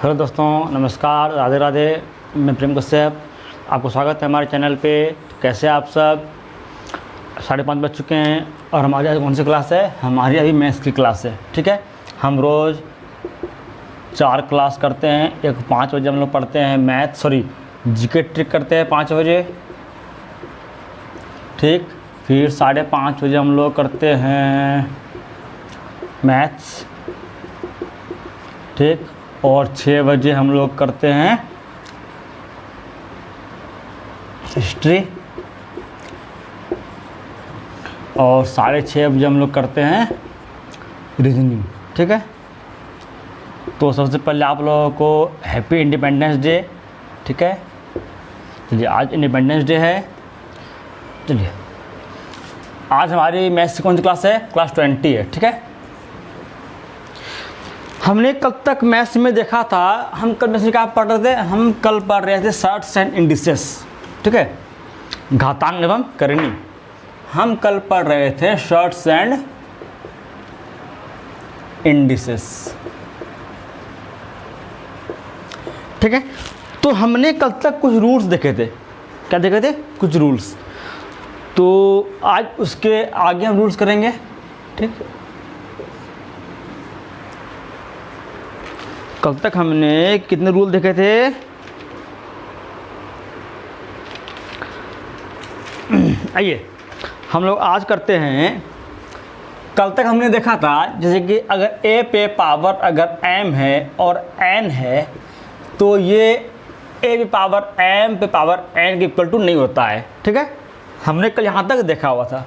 Hello दोस्तों, नमस्कार, राधे राधे। मैं प्रेम कश्यप, आपको स्वागत है हमारे चैनल पे। तो कैसे आप सब? 5:30 बज चुके हैं और हमारी आज कौन सी क्लास है? हमारी अभी मैथ्स की क्लास है। ठीक है, हम रोज़ 4 क्लास करते हैं। एक 5 बजे हम लोग पढ़ते हैं जीके ट्रिक करते हैं 5 बजे। ठीक, फिर 5:30 बजे हम लोग करते हैं मैथ्स। ठीक, और 6 बजे हम लोग करते हैं हिस्ट्री, और 6:30 बजे हम लोग करते हैं रीजनिंग। ठीक है, तो सबसे पहले आप लोगों को हैप्पी इंडिपेंडेंस डे। ठीक है, चलिए आज इंडिपेंडेंस डे है। चलिए आज हमारी मैथ्स की कौन सी क्लास है? क्लास 20 है। ठीक है, हमने कल तक मैथ्स में देखा था, हम कल मैथ्स में क्या पढ़ रहे थे? हम कल पढ़ रहे थे शॉर्ट्स एंड इंडिसेस। ठीक है, घातांक एवं करनी। हम कल पढ़ रहे थे शॉर्ट्स एंड इंडिसेस। ठीक है, तो हमने कल तक कुछ रूल्स देखे थे। क्या देखे थे? कुछ रूल्स। तो आज उसके आगे हम रूल्स करेंगे। ठीक, कल तक हमने कितने रूल देखे थे? आइए हम लोग आज करते हैं। कल तक हमने देखा था जैसे कि अगर a पे पावर अगर m है और n है तो ये a पे पावर m पे पावर n के इक्वल टू नहीं होता है। ठीक है, हमने कल यहाँ तक देखा हुआ था।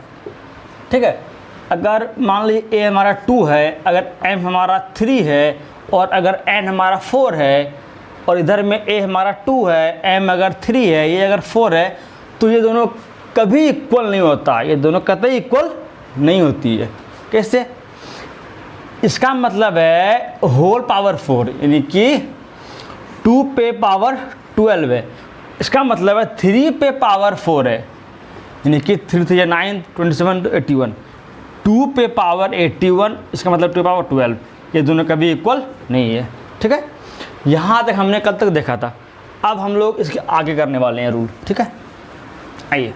ठीक है, अगर मान लीजिए a हमारा 2 है, अगर m हमारा 3 है और अगर n हमारा 4 है, और इधर में a हमारा 2 है, m अगर 3 है, ये अगर 4 है, तो ये दोनों कभी इक्वल नहीं होता। ये दोनों कतई इक्वल नहीं होती है। कैसे? इसका मतलब है होल पावर 4, यानी कि 2 पे पावर 12 है। इसका मतलब है 3 पे पावर 4 है, यानी कि 3 3 9, 27 81। 2 पे पावर 81, इसका मतलब 2 पावर 12। ये दोनों कभी इक्वल नहीं है। ठीक है, यहाँ तक हमने कल तक देखा था। अब हम लोग इसके आगे करने वाले हैं रूल। ठीक है, आइए।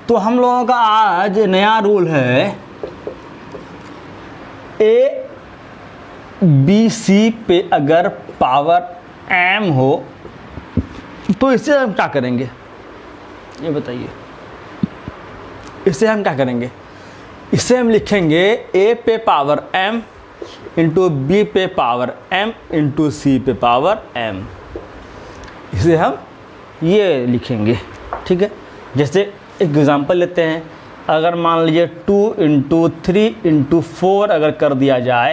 तो हम लोगों का आज नया रूल है a b c पे अगर पावर m हो तो इससे हम क्या करेंगे? ये बताइए, इससे हम क्या करेंगे? इससे हम लिखेंगे a पे पावर m इंटू b पे पावर m इंटू c पे पावर m। इसे हम ये लिखेंगे। ठीक है, जैसे एक एग्ज़ाम्पल लेते हैं। अगर मान लीजिए 2 इंटू 3 इंटू 4 अगर कर दिया जाए,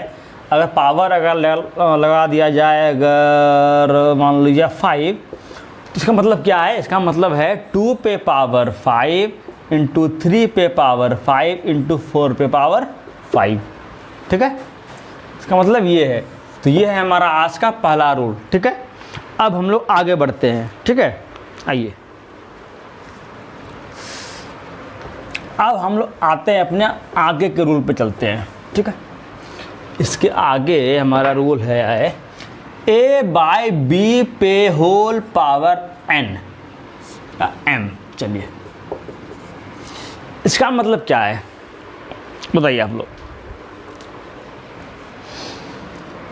अगर पावर अगर लगा दिया जाए, अगर मान लीजिए 5, तो इसका मतलब क्या है? इसका मतलब है 2 पे पावर 5 इंटू 3 पे पावर 5 इंटू 4 पे पावर 5। ठीक है, इसका मतलब ये है। तो ये है हमारा आज का पहला रूल। ठीक है, अब हम लोग आगे बढ़ते हैं। ठीक है, आइए अब हम लोग आते हैं अपने आगे के रूल पे चलते हैं। ठीक है, इसके आगे हमारा रूल है a बाई b पे होल पावर n m। चलिए, इसका मतलब क्या है बताइए आप लोग?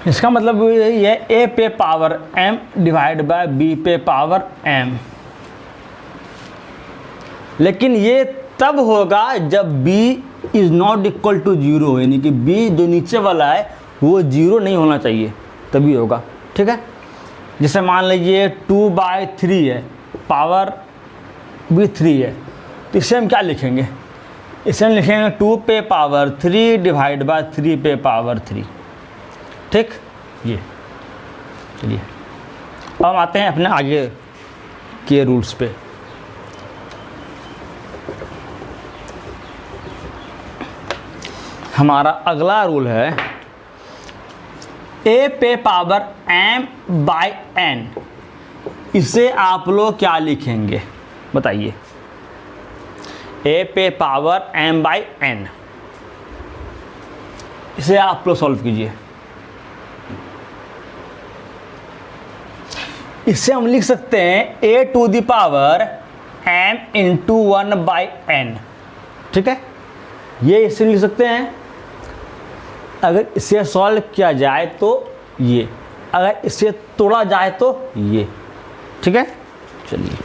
इसका मतलब ये है a पे power m divide by b पे पावर m। लेकिन ये तब होगा जब b is not equal to 0, यानी कि b जो नीचे वाला है वो 0 नहीं होना चाहिए, तभी होगा। ठीक है, जैसे मान लीजिए 2/3 है, पावर भी 3 है, तो इसे हम क्या लिखेंगे? इसे हम लिखेंगे 2 पे पावर 3 डिवाइड बाय 3 पे पावर 3। ठीक, ये चलिए अब हम आते हैं अपने आगे के रूल्स पे। हमारा अगला रूल है a पे पावर m बाई n। इसे आप लोग क्या लिखेंगे बताइए? a पे पावर m बाई n। इसे आप लोग सॉल्व कीजिए। इससे हम लिख सकते हैं a to the power m into 1/n, ठीक है, ये इससे लिख सकते हैं। अगर इसे सॉल्व किया जाए तो ये, अगर इसे तोड़ा जाए तो ये, ठीक है। चलिए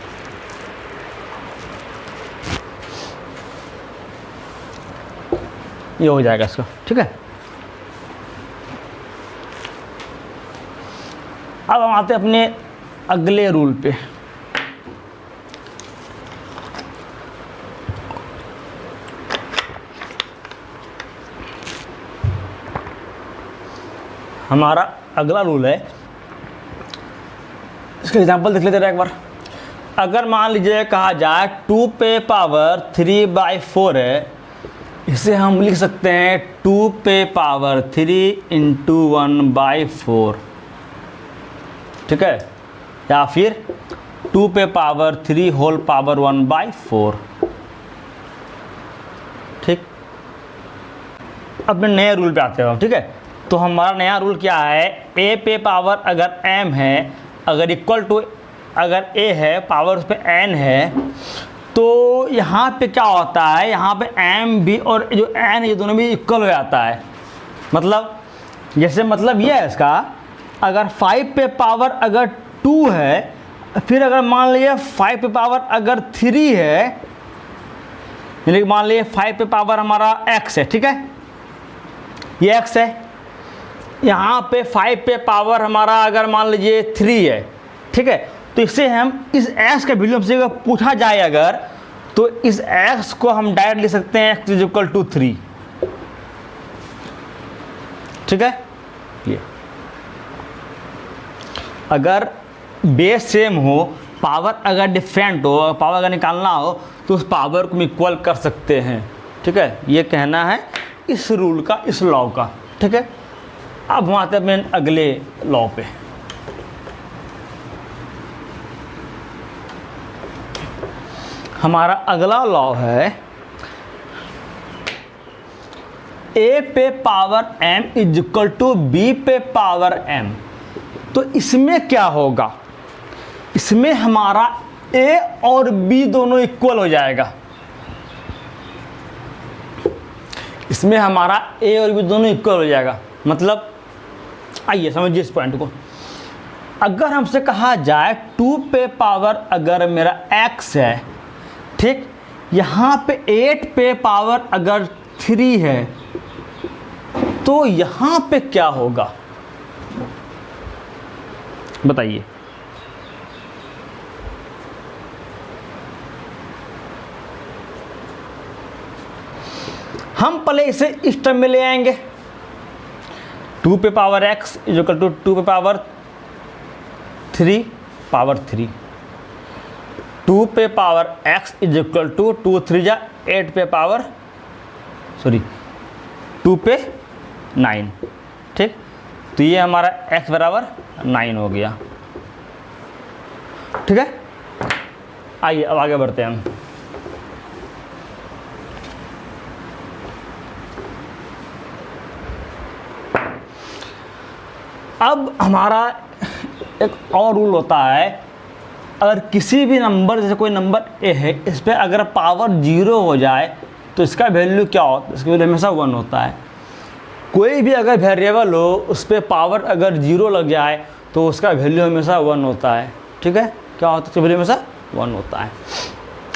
ये हो जाएगा इसका, ठीक है। अब हम आते हैं अपने अगले रूल पे। हमारा अगला रूल है, इसका एग्जांपल देख लेते हैं एक बार। अगर मान लीजिए कहा जाए 2 पे पावर 3/4 है, इसे हम लिख सकते हैं 2 पे पावर 3 इंटू 1/4, ठीक है, या फिर 2 पे पावर 3 होल पावर 1/4, ठीक। अब नए रूल पे आते हैं, ठीक है। तो हमारा नया रूल क्या है, a पे पावर अगर m है, अगर इक्वल टू, अगर a है पावर उस पर n है, तो यहाँ पे क्या होता है, यहाँ पे m भी और जो n ये दोनों भी इक्वल हो जाता है। मतलब जैसे मतलब ये है इसका, अगर 5 पे पावर अगर 2 है, फिर अगर मान लीजिए 5 पे पावर अगर 3 है, यानी मान लीजिए 5 पे पावर हमारा x है, ठीक है, ये x है। यहाँ पे 5 पे पावर हमारा अगर मान लीजिए 3 है, ठीक है, तो इससे हम इस x का वैल्यू हमसे अगर पूछा जाए अगर, तो इस x को हम डायरेक्ट लिख सकते हैं x इज इक्वल टू 3, ठीक है। ये अगर बेस सेम हो, पावर अगर डिफरेंट हो, पावर अगर निकालना हो, तो उस पावर को हम इक्वल कर सकते हैं, ठीक है। ये कहना है इस रूल का, इस लॉ का, ठीक है। अब हम आते हैं अपने अगले लॉ पे। हमारा अगला लॉ है a पे power m is equal to b पे पावर m। तो इसमें क्या होगा, इसमें हमारा a और b दोनों इक्वल हो जाएगा। इसमें हमारा a और b दोनों इक्वल हो जाएगा, मतलब आइए समझिए इस पॉइंट को। अगर हमसे कहा जाए 2 पे पावर अगर मेरा x है, ठीक, यहाँ पे 8 पे पावर अगर 3 है, तो यहाँ पे क्या होगा बताइए। हम पहले इसे इस टर्म में ले आएंगे, 2 पे power x is equal to 2 पे पावर 3 पावर 3, 2 पे power x is equal to 2 3 जा 8 पे पावर 2 पे 9, ठीक। तो ये हमारा x बराबर 9 हो गया, ठीक है। आइए अब आगे बढ़ते हैं हम। अब हमारा एक और रूल होता है, अगर किसी भी नंबर, जैसे कोई नंबर a है, इस पर अगर पावर 0 हो जाए तो इसका वैल्यू क्या होता है, इसका वैल्यू हमेशा 1 होता है। कोई भी अगर वेरिएबल हो उस पर पावर अगर 0 लग जाए तो उसका वैल्यू हमेशा 1 होता है, ठीक है। क्या होता है, उसका वैल्यू हमेशा 1 होता है।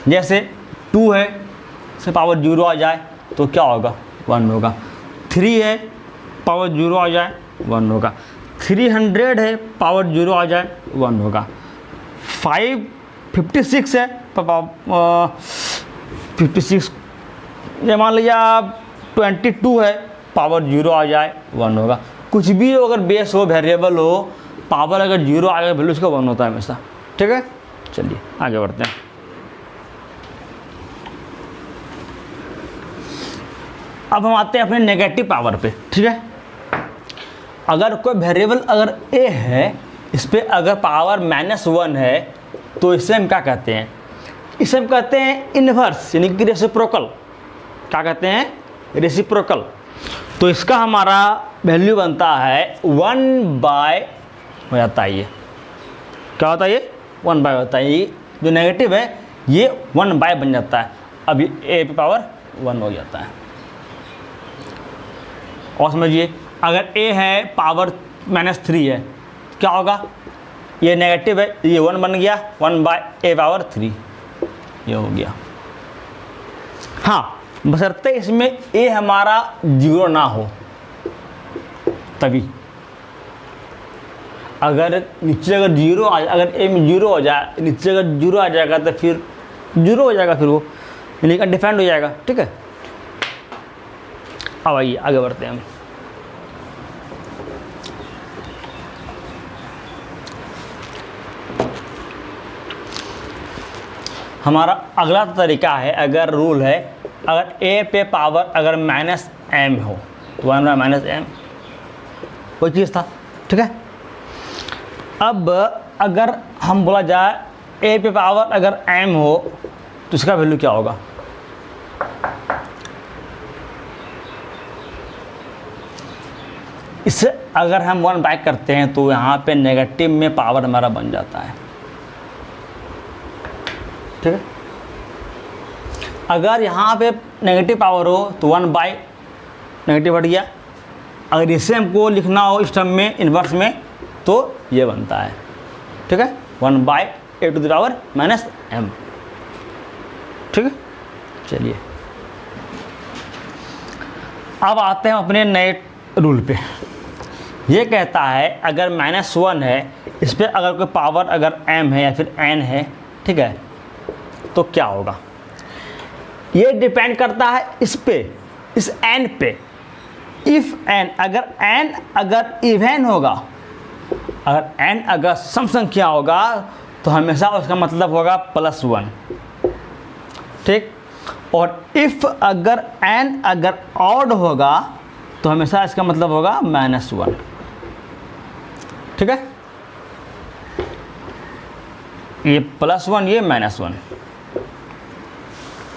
जैसे 2 है, उससे पावर 0 आ जाए तो क्या होगा, 1 होगा। 3 है, पावर 0 आ जाए 1 होगा। 300 है, पावर 0 आ जाए 1 होगा। 56 है, 56 ये मान लीजिए आप 22 है, पावर 0 आ जाए 1 होगा। कुछ भी हो, अगर बेस हो, वेरिएबल हो, पावर अगर 0 आ जाए वैल्यू उसका 1 होता है हमेशा, ठीक है। चलिए आगे बढ़ते हैं। अब हम आते हैं अपने नेगेटिव पावर पे, ठीक है। अगर कोई वेरिएबल अगर a है, इस पर अगर पावर -1 है, तो इसे हम क्या कहते हैं, इसे हम कहते हैं इन्वर्स, यानी कि रेसिप्रोकल। क्या कहते हैं, रेसिप्रोकल। तो इसका हमारा वैल्यू बनता है 1/, हो जाता है ये, क्या होता है ये 1/, होता है ये जो नेगेटिव है ये 1/, बन जाता है। अब ये a पे पावर 1 हो जाता है। और समझिए अगर a है पावर -3 है, क्या होगा, ये नेगेटिव है, ये 1 बन गया, 1/a पावर 3 ये हो गया। हाँ, बशर्ते इसमें a हमारा 0 ना हो, तभी। अगर नीचे अगर 0 आ, अगर a में 0 हो जाए, नीचे अगर 0 आ जाएगा तो फिर 0 हो जाएगा, फिर वो यानी अनडिफाइंड हो जाएगा। ठीक है, अब आइए आगे बढ़ते हैं हम। हमारा अगला तरीका है, अगर रूल है, अगर a पे पावर अगर -m हो तो 1/-m कोई चीज़ था। ठीक है, अब अगर हम बोला जाए a पे पावर अगर m हो तो इसका वैल्यू क्या होगा, इससे अगर हम 1/, करते हैं तो यहाँ पे नेगेटिव में पावर हमारा बन जाता है। ठीक है, अगर यहाँ पे नेगेटिव पावर हो तो 1/, नेगेटिव हट गया। अगर इसे हमको लिखना हो इस टर्म में इन्वर्स में तो ये बनता है। ठीक है, 1/a⁻m। ठीक है, चलिए अब आते हैं अपने नए रूल पे। ये कहता है अगर -1 है, इस पर अगर कोई पावर अगर m है या फिर n है, ठीक है, तो क्या होगा। ये डिपेंड करता है इस पे, इस n पे। इफ़ n अगर इवन होगा, अगर n अगर सम संख्या होगा तो हमेशा उसका मतलब होगा +1। ठीक, और इफ़ अगर n अगर ऑड होगा तो हमेशा इसका मतलब होगा -1। ठीक है, ये +1 ये -1।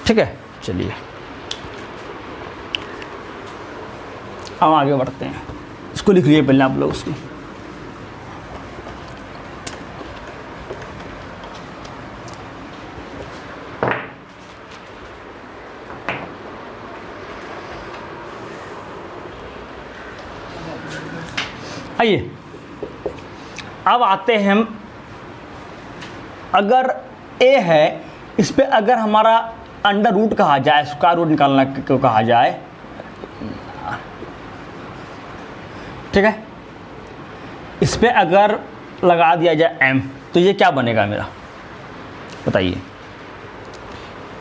ठीक है, चलिए अब आगे बढ़ते हैं। इसको लिख लीजिए पहले आप लोग उसको। आइए अब आते हैं हम, अगर a है, इस पे अगर हमारा अंडर रूट कहा जाए, स्क्वायर रूट निकालना को कहा जाए, ठीक है, इस पे अगर लगा दिया जाए m तो ये क्या बनेगा मेरा, बताइए।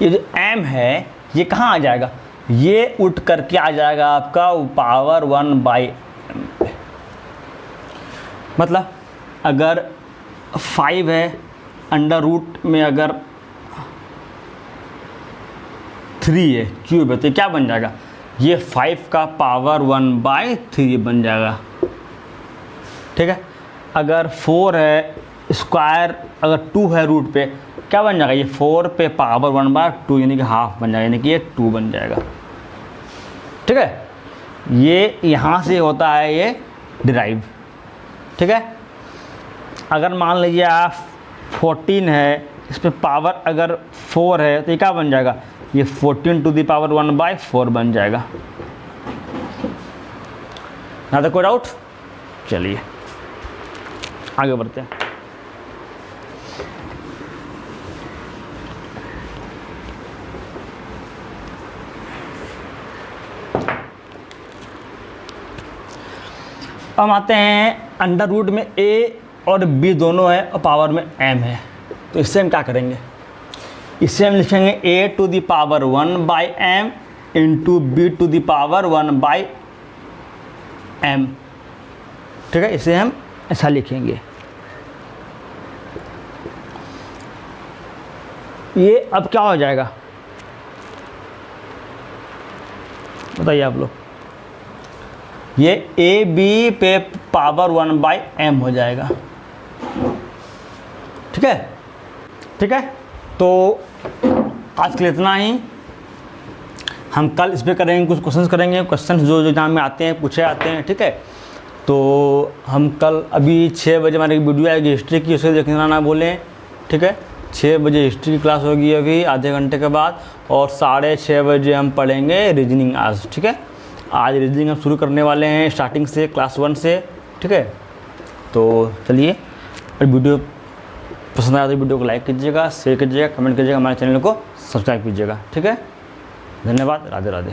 ये जो m है ये कहाँ आ जाएगा, ये उठ करके आ जाएगा आपका पावर 1/m पे। मतलब अगर 5 है, अंडर रूट में अगर 3 है, क्यूब है, तो क्या बन जाएगा, ये 5 का पावर 1/3 बन जाएगा। ठीक है, अगर 4 है, स्क्वायर अगर 2 है रूट पे, क्या बन जाएगा, ये 4 पे पावर 1/2 यानी कि हाफ बन जाएगा, यानी कि ये 2 बन जाएगा। ठीक है, ये यहाँ से होता है ये डिराइव। ठीक है, अगर मान लीजिए आप 14 है, इस पर पावर अगर 4 है तो ये क्या बन जाएगा, ये 14 टू द पावर 1/4 बन जाएगा। ना तो कोई डाउट। चलिए आगे बढ़ते हैं। हम आते हैं अंडर रूट में a और b दोनों है और पावर में m है, तो इससे हम क्या करेंगे, इससे हम लिखेंगे a to the power 1/m into b to the power 1/m। ठीक है, इसे हम ऐसा लिखेंगे। ये अब क्या हो जाएगा बताइए आप लोग, ये ए बी पे पावर 1/m हो जाएगा। ठीक है, ठीक है, तो आज के लिए इतना ही। हम कल इस पर करेंगे, कुछ क्वेश्चंस करेंगे, क्वेश्चंस जो जो एग्जाम में आते हैं, पूछे आते हैं, ठीक है। तो हम कल अभी 6 बजे हमारी वीडियो आएगी हिस्ट्री की, उसे देखना ना भूलें, ठीक है। 6 बजे हिस्ट्री की क्लास होगी अभी आधे घंटे के बाद, और 6:30 बजे हम पढ़ेंगे रीजनिंग आज, ठीक है। आज रीजनिंग हम शुरू करने वाले हैं स्टार्टिंग से, क्लास 1 से, ठीक है। तो चलिए, और वीडियो पसंद आया तो वीडियो को लाइक कीजिएगा, शेयर कीजिएगा, कमेंट कीजिएगा, हमारे चैनल को सब्सक्राइब कीजिएगा, ठीक है। धन्यवाद, राधे राधे।